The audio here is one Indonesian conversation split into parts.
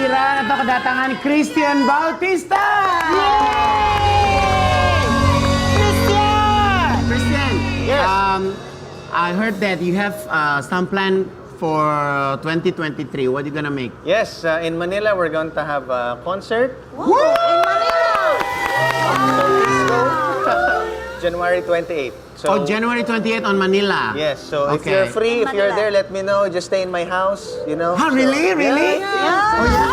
kehadiran atau kedatangan Christian Bautista. Christian, Yes. I heard that you have some plan for 2023. What are you gonna make? Yes, in Manila we're going to have a concert. Wow, in Manila! January 28th. So, January 28th on Manila. yes, so if Okay. you're free, In if you're Manila. there, let me know. Just stay in my house, you know. Huh, really? Really? Yeah. Oh ya?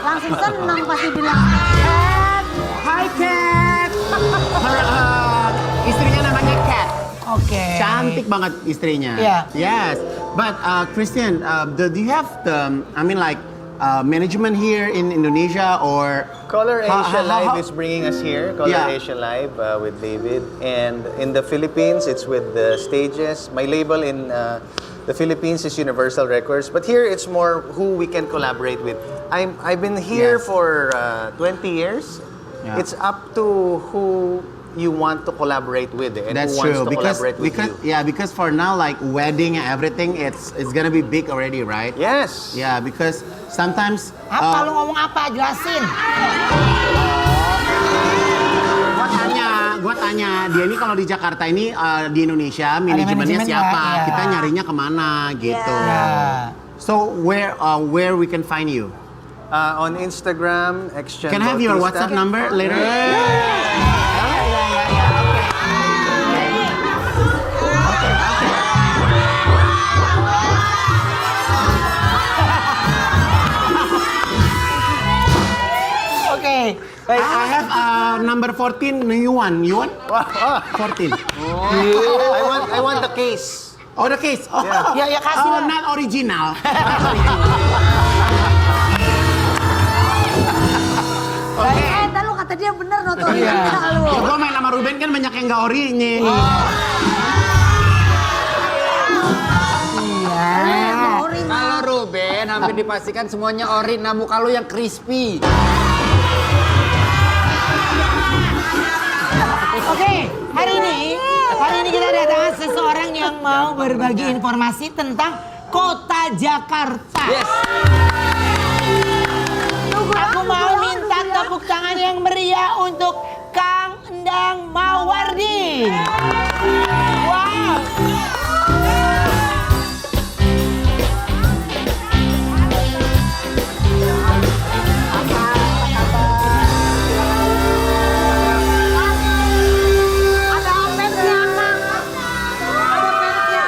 Langsung senang pasti bilang. Hi Cat. Istrinya namanya Cat. Oke. Cantik banget istrinya. Iya. Yes. But Christian, do you have the, management here in Indonesia or? Color Asia How- Live is bringing us here. Color Yeah. Asia Live with David. And in the Philippines, it's with the Stages. My label in the Philippines is Universal Records. But here, it's more who we can collaborate with. I've been here Yes. for 20 years. Yeah. It's up to who you want to collaborate with and That's who wants true to because collaborate with you. because for now like wedding and everything it's gonna be big already, right? Yes. Yeah, because sometimes Apa lu ngomong apa? Jelasin. gua tanya dia ini kalau di Jakarta ini di Indonesia manajemennya manajemen siapa? nggak? Iya. Kita nyarinya kemana gitu. Ya. So where we can find you? On Instagram, Exchange Can I have your Bautista. WhatsApp number later? Oke. I have number 14 new one. You want? 14. I want the case. Oh, the case. Oh, Ya, ya, kasih lah. not original. Ntar lu kata dia bener nonton Iya. lu. Ya, gua main sama Ruben kan banyak yang nggak orinya. Kalau Ruben hampir dipastikan semuanya ori, nah muka lu yang crispy. Oke, hari ini kita datang seseorang yang mau berbagi informasi tentang kota Jakarta. Yes. Aku mau minta tepuk tangan yang meriah untuk Kang Endang Mawardi. Wow. Ada fansnya, Kang. Ada fansnya.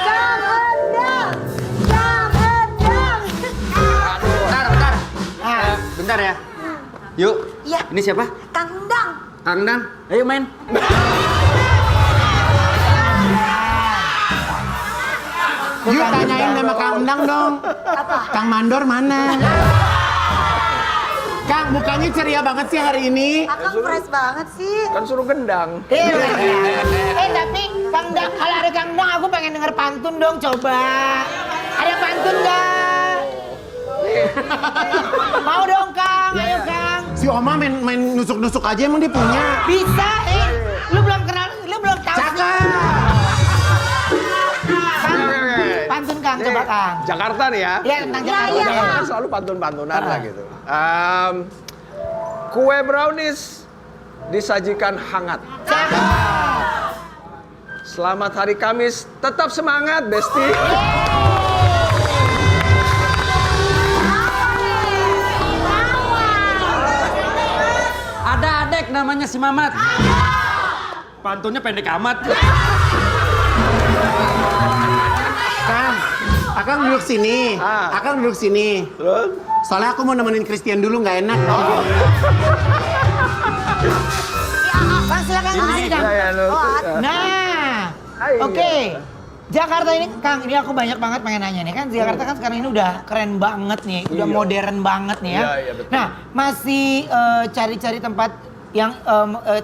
Kang Endang. Kang Endang. Bentar. Bentar ya. Yuk. Iya. Ini siapa? Kang Endang. Kang Dang. Ayo main. Yuk tanyain sama Kang Endang dong. Apa? Kang Mandor mana? Kang, mukanya ceria banget sih hari ini. Akang fresh banget sih. Kan suruh gendang. Tapi Kang Dang, kalau ada Kang Dang aku pengen denger pantun dong, coba. Ada pantun nggak? Mau dong Kang, ayo Kang. Si Oma main nusuk-nusuk aja emang dia punya. Bisa, lu belum kenal, lu belum tahu. Cakep. Kang, pantun Kang, coba Kang. Jakarta nih ya. Ya tentang Jakarta. Iya, Jakarta iya. kan selalu pantun-pantunan lah gitu. Kue brownies disajikan hangat. Selamat hari Kamis, tetap semangat, Besti. Ada adek namanya si Mamat. Pantunnya pendek amat. Kang, Akang duduk sini. Akang duduk sini. Terus? Soalnya aku mau nemenin Christian dulu, nggak enak. Kang silakan di sini Kang. Ya, lu. Nah, Hai, oke. Jakarta ini, Kang, ini aku banyak banget pengen nanya nih kan. Jakarta kan sekarang ini udah keren banget nih, udah Iya. modern banget nih ya. Iya, iya, betul. Nah, masih cari-cari tempat yang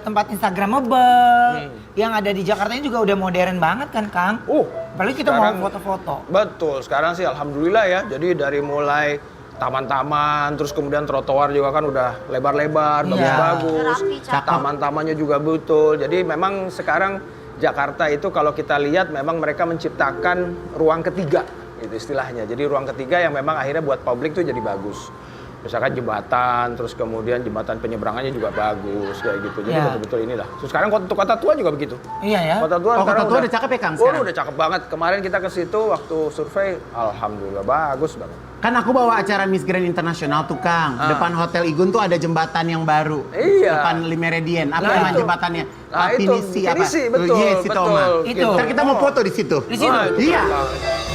tempat Instagramable, yang ada di Jakarta ini juga udah modern banget kan, Kang? Apalagi kita sekarang- mau foto-foto. Betul, sekarang sih alhamdulillah ya. Jadi dari mulai taman-taman, terus kemudian trotoar juga kan udah lebar-lebar, Iya. bagus-bagus. Rapi, cakep. Taman-tamannya juga betul. Jadi memang sekarang Jakarta itu kalau kita lihat memang mereka menciptakan ruang ketiga itu istilahnya. Jadi ruang ketiga yang memang akhirnya buat publik tuh jadi bagus. Misalkan jembatan, terus kemudian jembatan penyeberangannya juga bagus kayak gitu. Jadi Ya. betul-betul inilah. Terus sekarang untuk Kota Tua juga begitu. Iya ya. Kota Tua Oh, sekarang Kota Tua udah cakep ya, Kang, sekarang? udah cakep banget. Kemarin kita ke situ waktu survei, alhamdulillah bagus banget. Kan aku bawa acara Miss Grand Internasional tuh, Kang. Depan Hotel Igun tuh ada jembatan yang baru. Iya. Depan Limeredien. Apa Nah, nama itu. jembatannya? Nah, itu. Pinisi, betul, Yes, itu, betul. Oma. Itu. Ntar kita mau foto di situ. Di situ? Wah, itu Iya. betul.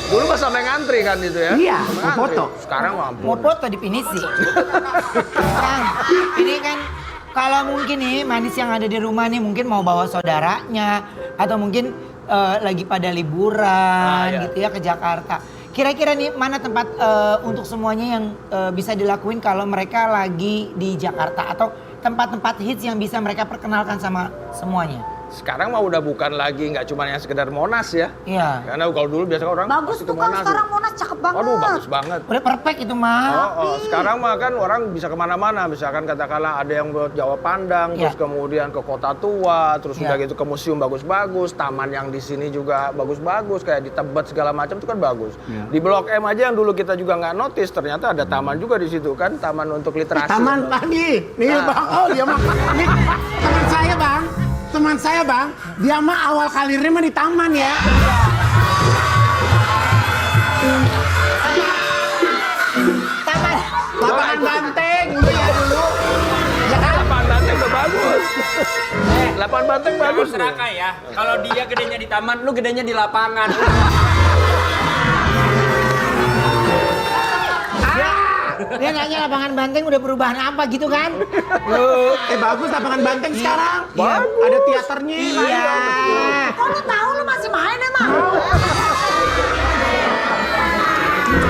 Dulu pas sampai ngantri kan itu ya? Iya, Sampai mau ngantri. foto. Sekarang ampun. Mau foto di pinisi. Kang, ini kan kalau mungkin nih manis yang ada di rumah nih mungkin mau bawa saudaranya atau mungkin lagi pada liburan iya. gitu ya ke Jakarta. Kira-kira nih mana tempat untuk semuanya yang bisa dilakuin kalau mereka lagi di Jakarta atau tempat-tempat hits yang bisa mereka perkenalkan sama semuanya? Sekarang mah udah bukan lagi nggak cuma yang sekedar Monas ya. Iya. Karena kalau dulu biasanya orang Bagus pasti tuh ke Kang, Monas. sekarang Monas cakep banget. Aduh bagus banget. Udah perfect itu mah. Oh, sekarang mah kan orang bisa kemana-mana, misalkan katakanlah ada yang buat Jawa Pandang, Iya. terus kemudian ke Kota Tua, terus Iya. udah gitu ke museum bagus-bagus, taman yang di sini juga bagus-bagus, kayak di Tebet segala macam itu kan bagus. Iya. Di Blok M aja yang dulu kita juga nggak notice, ternyata ada taman juga di situ kan, taman untuk literasi. Taman lagi. Nih, Nah. Bang. Oh, dia mah. Nih, teman saya, Bang. Teman saya, Bang. Dia mah awal karirnya mah di taman ya. Taman. Lapangan banteng dulu ya dulu. Ya kan? Lapangan banteng udah bagus. Lapangan banteng bagus. Jangan serakah ya. Kalau dia gedenya di taman, lu gedenya di lapangan. Dia nanya lapangan banteng udah perubahan apa gitu kan? Bagus lapangan banteng sekarang. Iya. Ada teaternya. Iya. Kok lu tahu lu masih main emang?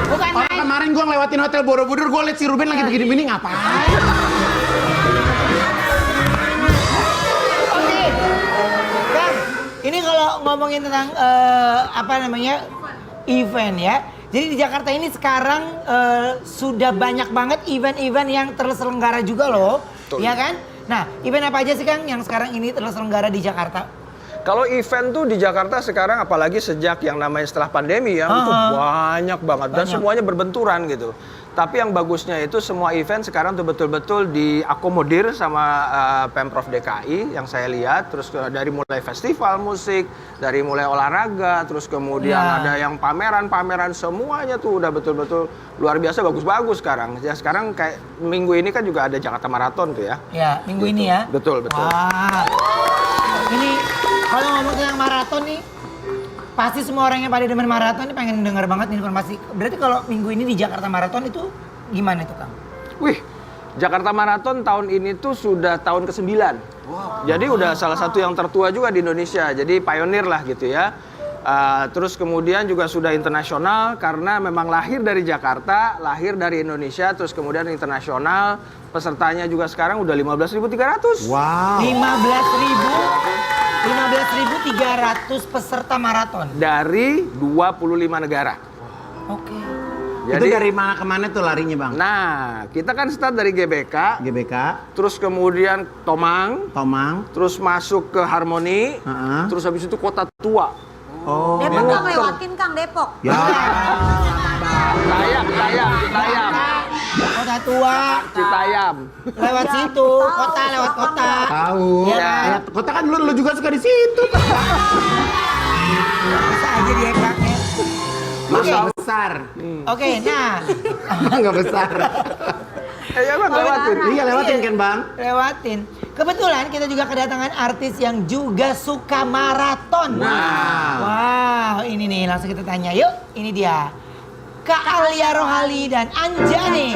Bukan Orang main. kemarin gua ngelewatin Hotel Borobudur, gua liat si Ruben lagi begini-begini ngapain? Oke. Kang, ini kalau ngomongin tentang apa namanya event ya. Jadi di Jakarta ini sekarang sudah banyak banget event-event yang terselenggara juga loh, Betul. ya kan? Nah, event apa aja sih Kang yang sekarang ini terselenggara di Jakarta? Kalau event tuh di Jakarta sekarang apalagi sejak yang namanya setelah pandemi ya, itu banyak banget dan Banyak. semuanya berbenturan gitu. Tapi yang bagusnya itu semua event sekarang tuh betul-betul diakomodir sama Pemprov DKI yang saya lihat. Terus dari mulai festival musik, dari mulai olahraga, terus kemudian Ya. ada yang pameran-pameran, semuanya tuh udah betul-betul luar biasa bagus-bagus sekarang. Ya sekarang kayak minggu ini kan juga ada Jakarta Marathon tuh ya. Ya, minggu ini ya. Betul, betul. Wah. Ini kalau ngomong tentang maraton nih, pasti semua orang yang pada demen maraton ini pengen denger banget nih informasi. Berarti kalau minggu ini di Jakarta Marathon itu gimana itu Kang? Wih, Jakarta Marathon tahun ini tuh sudah tahun ke-9. Jadi udah salah satu yang tertua juga di Indonesia. Jadi pionir lah gitu ya. Terus kemudian juga sudah internasional karena memang lahir dari Jakarta, lahir dari Indonesia, terus kemudian internasional. Pesertanya juga sekarang udah 15.300. Wow. 15.300 peserta maraton. Dari 25 negara. Oke. Itu dari mana ke mana tuh larinya, Bang? Nah, kita kan start dari GBK, GBK, terus kemudian Tomang, Tomang. terus masuk ke Harmoni, Heeh. terus habis itu Kota Tua. Oh. Depok Kang lewatin Kang, Depok. Ya. Citayam, Kota Tua, Citayam. lewat situ, kota lewat kota. Tahu. Ya. Ya. Kota kan lu juga suka di situ. Bisa aja dia pakai. Masa besar. Oke, nah Enggak besar. Ya bang, lewatin. Iya, lewatin kan, Bang? lewatin. Kebetulan kita juga kedatangan artis yang juga suka maraton. Wow, ini nih langsung kita tanya yuk. Ini dia. Kak Alia Rohali dan Anjani.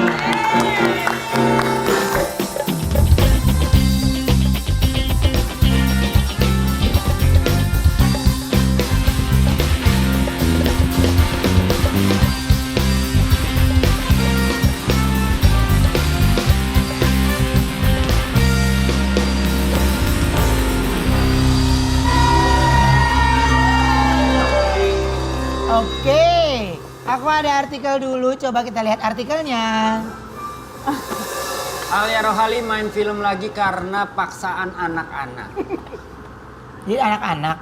Oke, aku ada artikel dulu. Coba kita lihat artikelnya. Alia Rohali main film lagi karena paksaan anak-anak. Jadi anak-anak.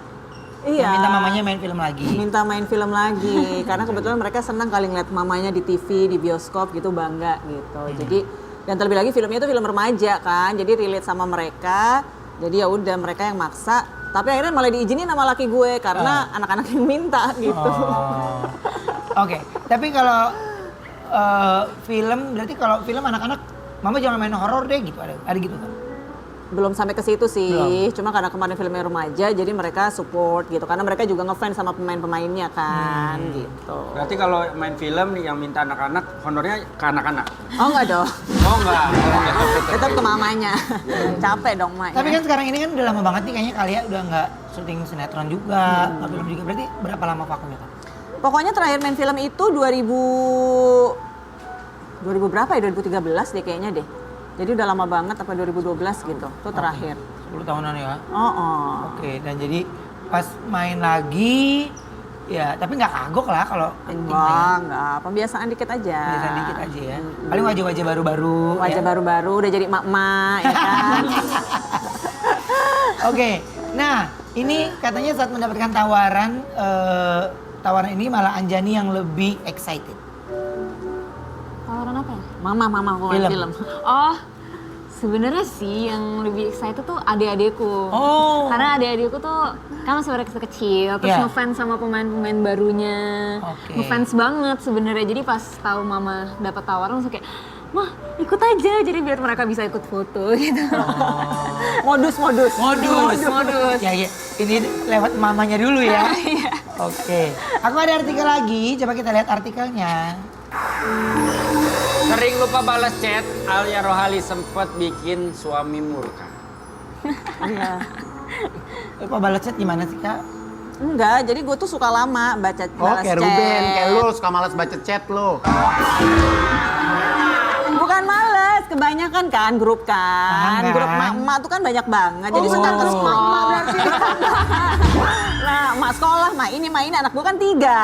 Iya. Minta mamanya main film lagi. Minta main film lagi karena kebetulan mereka senang kali ngeliat mamanya di TV, di bioskop gitu, bangga gitu. Jadi dan terlebih lagi filmnya itu film remaja kan, jadi relate sama mereka. Jadi ya udah mereka yang maksa, tapi akhirnya malah diizinin sama laki gue karena anak-anak yang minta gitu. Oh. Oke, tapi kalau film berarti kalau film anak-anak mama jangan main horor deh gitu, ada gitu kan? Belum sampai ke situ sih, Belum. cuma karena kemarin filmnya remaja jadi mereka support gitu karena mereka juga ngefans sama pemain-pemainnya kan gitu. Berarti kalau main film nih yang minta anak-anak, honornya ke anak-anak? Oh enggak dong, Oh enggak. tetap ke mamanya. Capek dong Mak. Tapi kan sekarang ini kan udah lama banget nih kayaknya Kalia udah nggak syuting sinetron juga, nggak film juga. Berarti berapa lama vakumnya kan? Pokoknya terakhir main film itu 2000 berapa ya? 2013 deh kayaknya deh. Jadi udah lama banget apa 2012 gitu. Itu terakhir. 10 tahunan ya. Oh. Oke, dan jadi pas main lagi ya tapi nggak kagok lah kalau acting Enggak. Pembiasaan dikit aja. Biasa dikit aja ya. Paling wajah-wajah baru-baru. Wajah ya. baru-baru udah jadi emak-emak ya kan. Oke, nah ini katanya saat mendapatkan tawaran ini malah Anjani yang lebih excited. Tawaran apa ya? Mama Film. film. Oh, sebenarnya sih yang lebih excited tuh adik-adikku. Oh. Karena adik-adikku tuh kan masih pada kecil, terus Yeah. ngefans sama pemain-pemain barunya. Oke. Ngefans banget sebenarnya. Jadi pas tahu mama dapat tawaran langsung kayak, "Mah, ikut aja." Jadi biar mereka bisa ikut foto gitu. Modus. Modus. Ya, ini lewat mamanya dulu ya. Iya. Oke, aku ada artikel lagi, coba kita lihat artikelnya. Sering lupa balas chat, Alia Rohali sempat bikin suami murka. Lupa balas chat gimana sih Kak? Enggak, jadi gue tuh suka lama baca Oh, balas kayak chat. Ruben, kayak lu suka malas baca chat lo. Bukan males, kebanyakan kan grup kan. Paham, Grup kan? emak-emak tuh kan banyak banget. Jadi suka Oh. terus emak berarti. Nah, emak sekolah, emak ini, anak gue kan 3.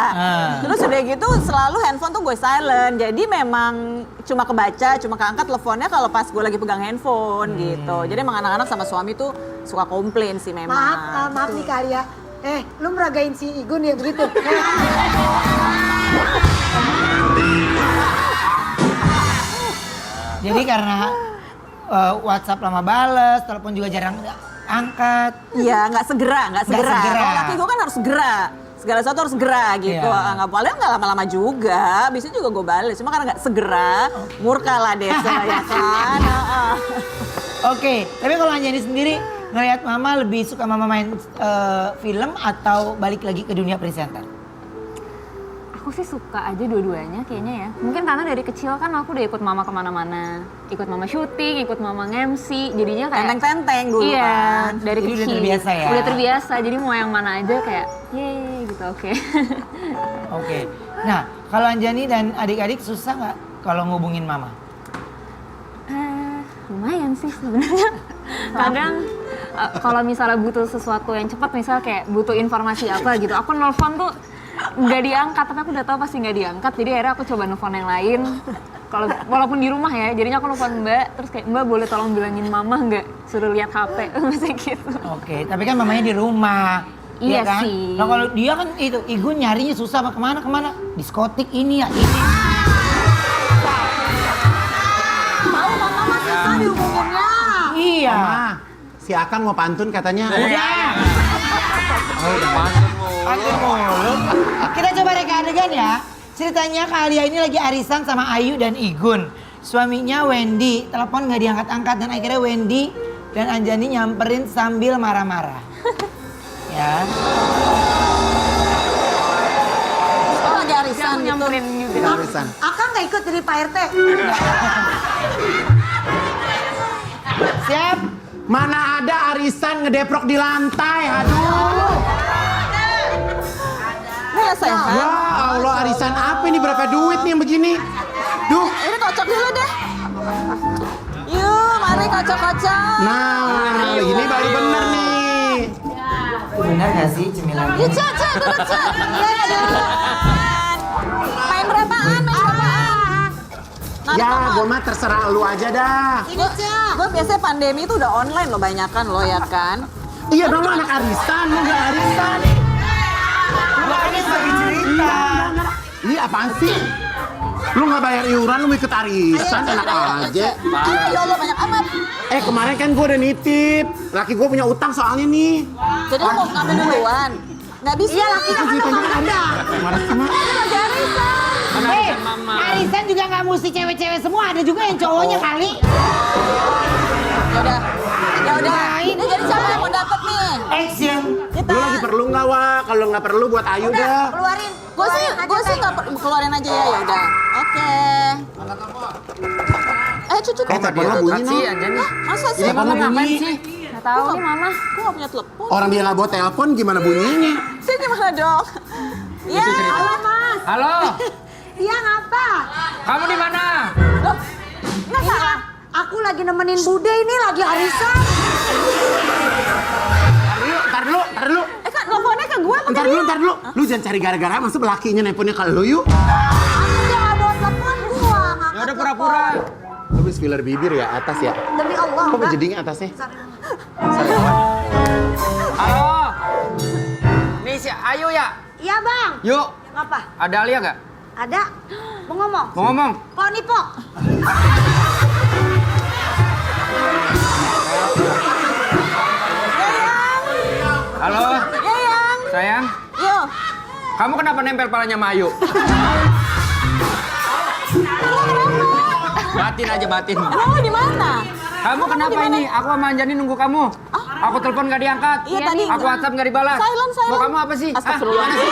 Terus udah gitu selalu handphone tuh gue silent. Jadi memang cuma kebaca, cuma keangkat teleponnya kalau pas gue lagi pegang handphone gitu. Jadi emang anak-anak sama suami tuh suka komplain sih memang. Maaf nih Kalia. Lu meragain si Igun ya begitu? Jadi karena WhatsApp lama bales, telepon juga jarang angkat. Iya, nggak segera. segera. Kalau laki gue kan harus segera. Segala sesuatu harus segera gitu. Iya. Nggak boleh nggak lama-lama juga. Bisa juga gue bales. Cuma karena nggak segera, murka lah Desa ya kan. Oke, tapi kalau Anjani sendiri ngelihat mama lebih suka mama main film atau balik lagi ke dunia presenter? Aku sih suka aja dua-duanya kayaknya ya. Mungkin karena dari kecil kan aku udah ikut mama kemana-mana. Ikut mama syuting, ikut mama nge-MC. Jadinya kayak... Tenteng-tenteng dulu Iya, kan. dari Jadi kecil. udah terbiasa ya? Udah terbiasa, jadi mau yang mana aja kayak yeay gitu, oke. Oke. Nah, kalau Anjani dan adik-adik susah nggak kalau ngubungin mama? Lumayan sih sebenarnya. Kadang kalau misalnya butuh sesuatu yang cepat, misalnya kayak butuh informasi apa gitu, aku nelfon tuh nggak diangkat, tapi aku udah tahu pasti nggak diangkat, jadi akhirnya aku coba nelfon yang lain. Kalau walaupun di rumah ya, jadinya aku nelfon Mbak, terus kayak Mbak boleh tolong bilangin Mama nggak suruh lihat HP, masih gitu. Oke, tapi kan mamanya di rumah. Iya ya kan? sih. Nah kalau dia kan itu, Igun nyarinya susah kemana-kemana. Diskotik ini ya, ini. Tahu mama masih susah dihubunginnya. Iya. Ma, si Akang mau pantun katanya. Pantun mulu. Kita coba reka adegan ya. Ceritanya Kalia ini lagi arisan sama Ayu dan Igun. Suaminya Wendy, telepon nggak diangkat-angkat dan akhirnya Wendy dan Anjani nyamperin sambil marah-marah. Ya. Oh, lagi arisan Aku gitu. nyamperin juga. Arisan. Akang nggak ikut jadi Pak RT. Siap? Mana ada arisan ngedeprok di lantai, aduh. Nggak sehat. Ya Allah, arisan apa ini, berapa duit nih yang begini? Duh, Ini kocok dulu deh. Yuk, mari kocok-kocok. nah ini baru bener nih. Benar nggak sih cemilan? Yuk, Cak, duduk, Cak. Main berapaan? Ya, gue mah terserah lu aja dah. Ini, Cak. Gue biasanya pandemi itu udah online loh, banyakan loh ya kan. Iya dong, lu anak arisan, lu gak arisan. apaan sih? Lu nggak bayar iuran, lu mau ikut arisan, enak aja. Ya Allah banyak amat. Kemarin kan gue udah nitip. Laki gue punya utang soalnya nih. Jadi lo mau ngambil duluan? Nggak bisa. Iya, laki kan udah ada. Marah sama. Arisan juga nggak mesti cewek-cewek semua, ada juga yang cowoknya kali. Ya udah. Ini jadi siapa yang mau dapet nih? Action. Kita. Lu lagi perlu nggak, Wak? Kalau nggak perlu buat Ayu dah. Keluarin. Gue sih nggak keluarin aja ya. Ya udah. Oke. Cucu. Telepon lo bunyi, no. aja nih. Masa sih? Ini mama ngapain sih? Nggak tahu nih mama. Gue nggak punya telepon. Orang dia nggak bawa telepon, gimana bunyinya? Sih gimana dong? Ya. Halo, Mas. Halo, Iya, ngapa? kamu di mana? Loh, nggak Iya, salah. aku lagi nemenin Bude ini lagi arisan. Ntar dulu. Kan teleponnya ke gue apa ke dia? Ntar dulu. Lu jangan cari gara-gara, masa lakinya nelponnya ke lu yuk. Aku dia nggak bawa telepon gua. Ya udah pura-pura. Lu habis filler bibir ya, atas ya? Demi Allah. Kok Mbak. jedingnya atasnya? Halo. Nih si Ayu ya? Iya, Bang. Yuk, Ngapa? ada Alia nggak? Ada. Mau ngomong? Mau ngomong? Po nih, Po. Halo, Yang. sayang. Yo. Kamu kenapa nempel palanya sama Ayu? Batin aja, batin. Kamu di mana? Kamu kenapa ini? Aku sama Anjani nunggu kamu. Aku telepon nggak diangkat. Iya, tadi. Aku WhatsApp nggak dibalas. Silent. Mau kamu apa sih? Astagfirullah. Gimana sih?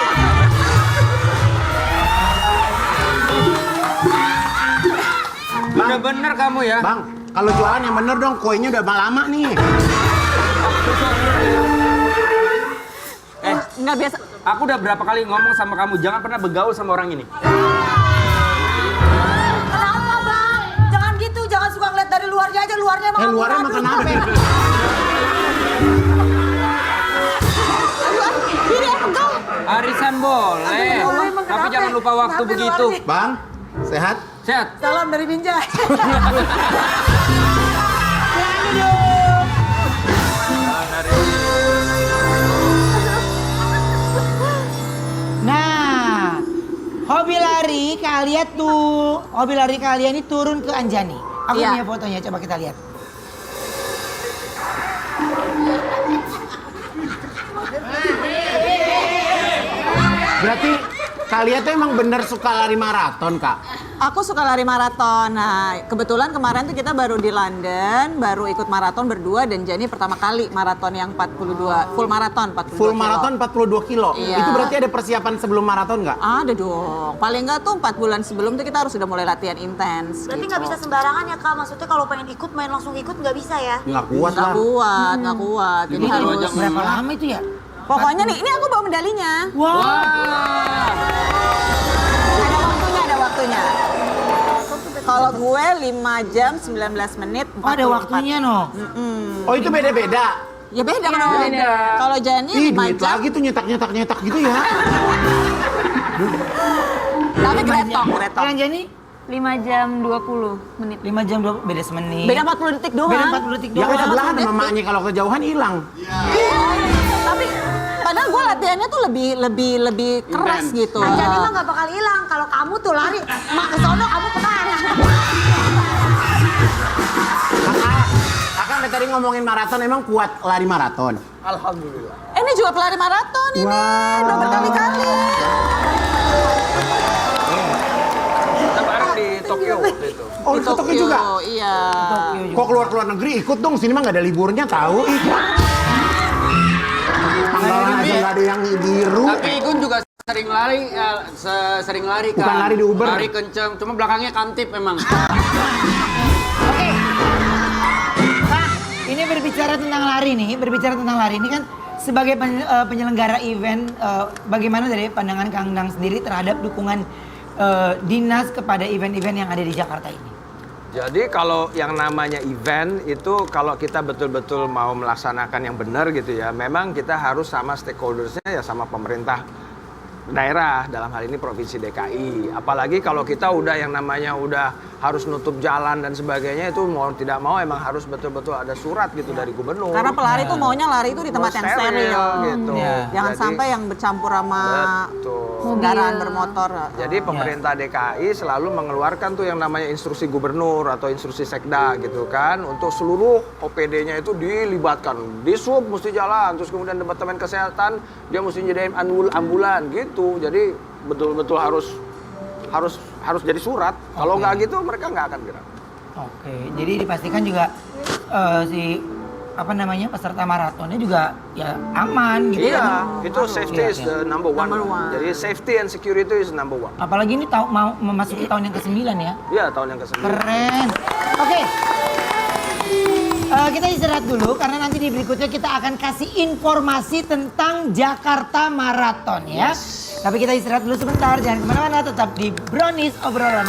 Bener-bener kamu ya. Bang, kalau jualan yang bener dong, kuenya udah lama nih. Nggak biasa. Aku udah berapa kali ngomong sama kamu, jangan pernah begaul sama orang ini. Kenapa, Bang? Jangan gitu, jangan suka ngeliat dari luarnya aja. Luarnya emang Luarnya emang kenapa? Diri aku kau. Arisan boleh, tapi jangan lupa waktu begitu. Bang, sehat? Sehat. Salam dari Binjai. Nah, hobi lari kalian tuh, hobi lari kalian ini turun ke Anjani. Aku Iya. punya fotonya, coba kita lihat. Berarti kalian tuh emang bener suka lari maraton, Kak? Aku suka lari maraton. Nah, kebetulan kemarin tuh kita baru di London, baru ikut maraton berdua dan Jani pertama kali maraton yang 42, full maraton 42 Full kilo. maraton 42 kilo. Iya. Itu berarti ada persiapan sebelum maraton nggak? Ada dong. Paling nggak tuh 4 bulan sebelum tuh kita harus sudah mulai latihan intens. Berarti gitu. nggak bisa sembarangan ya, Kak? Maksudnya kalau pengen ikut, main langsung ikut nggak bisa ya? Nggak kuat Nggak lah. kuat, nggak kuat. Jadi harus. Berapa lama itu ya? Pokoknya nih, ini aku bawa medalinya. Wow. Ada waktunya. Kalau gue 5 jam 19 menit. Oh, ada 44. waktunya no. Oh itu beda-beda. Ya beda kan. Kalau Jani Ih 5 duit jam. lagi tuh nyetak gitu ya. Tapi gretok. Kalau Anjani 5 jam 20 menit. 5 jam 2, beda semenit. Beda 40 detik doang. Beda 40 detik Ya doang. kan sebelahan sama mamanya kalau kejauhan hilang. Tapi padahal gue latihannya tuh lebih keras gitu. Anjani mah nggak bakal hilang. Kalau kamu tuh lari, mak ke sono, kamu kemana? Kakak dari tadi ngomongin maraton, emang kuat lari maraton? Ini juga pelari maraton ini. Udah berkali-kali. Kita bareng di Tokyo waktu itu. Oh Di itu Tokyo juga? Iya. Kok keluar negeri ikut dong, sini mah nggak ada liburnya tahu. Tanggalan aja nggak ada yang biru. Tapi Igun juga sering lari, sering lari kan. Bukan lari di Uber. Lari kenceng, cuma belakangnya kantip memang. Oke. Pak, ini berbicara tentang lari ini kan sebagai penyelenggara event, bagaimana dari pandangan Kang Dang sendiri terhadap dukungan dinas kepada event-event yang ada di Jakarta ini? Jadi kalau yang namanya event itu kalau kita betul-betul mau melaksanakan yang benar gitu ya, memang kita harus sama stakeholdersnya ya sama pemerintah daerah, dalam hal ini Provinsi DKI. Apalagi kalau kita udah yang namanya udah harus nutup jalan dan sebagainya, itu mau tidak mau emang harus betul-betul ada surat gitu dari gubernur. Karena pelari tuh maunya lari itu di tempat yang steril. gitu. Jangan Jadi, sampai yang bercampur sama betul. kendaraan bermotor. Jadi pemerintah DKI selalu mengeluarkan tuh yang namanya instruksi gubernur atau instruksi sekda gitu kan, untuk seluruh OPD-nya itu dilibatkan. Di sub mesti jalan, terus kemudian departemen kesehatan dia mesti nyediain ambulan gitu. Jadi betul-betul harus jadi surat. Kalau nggak gitu mereka nggak akan gerak. Oke, jadi dipastikan juga si peserta maratonnya juga ya aman gitu Iya, kan. itu safety is the number one. Jadi safety and security is number one. Apalagi ini mau memasuki tahun yang ke-9 ya. Iya, tahun yang ke-9. Keren. Oke. Kita istirahat dulu karena nanti di berikutnya kita akan kasih informasi tentang Jakarta Marathon ya. Tapi kita istirahat dulu sebentar, jangan kemana-mana, tetap di Brownies Obrolan.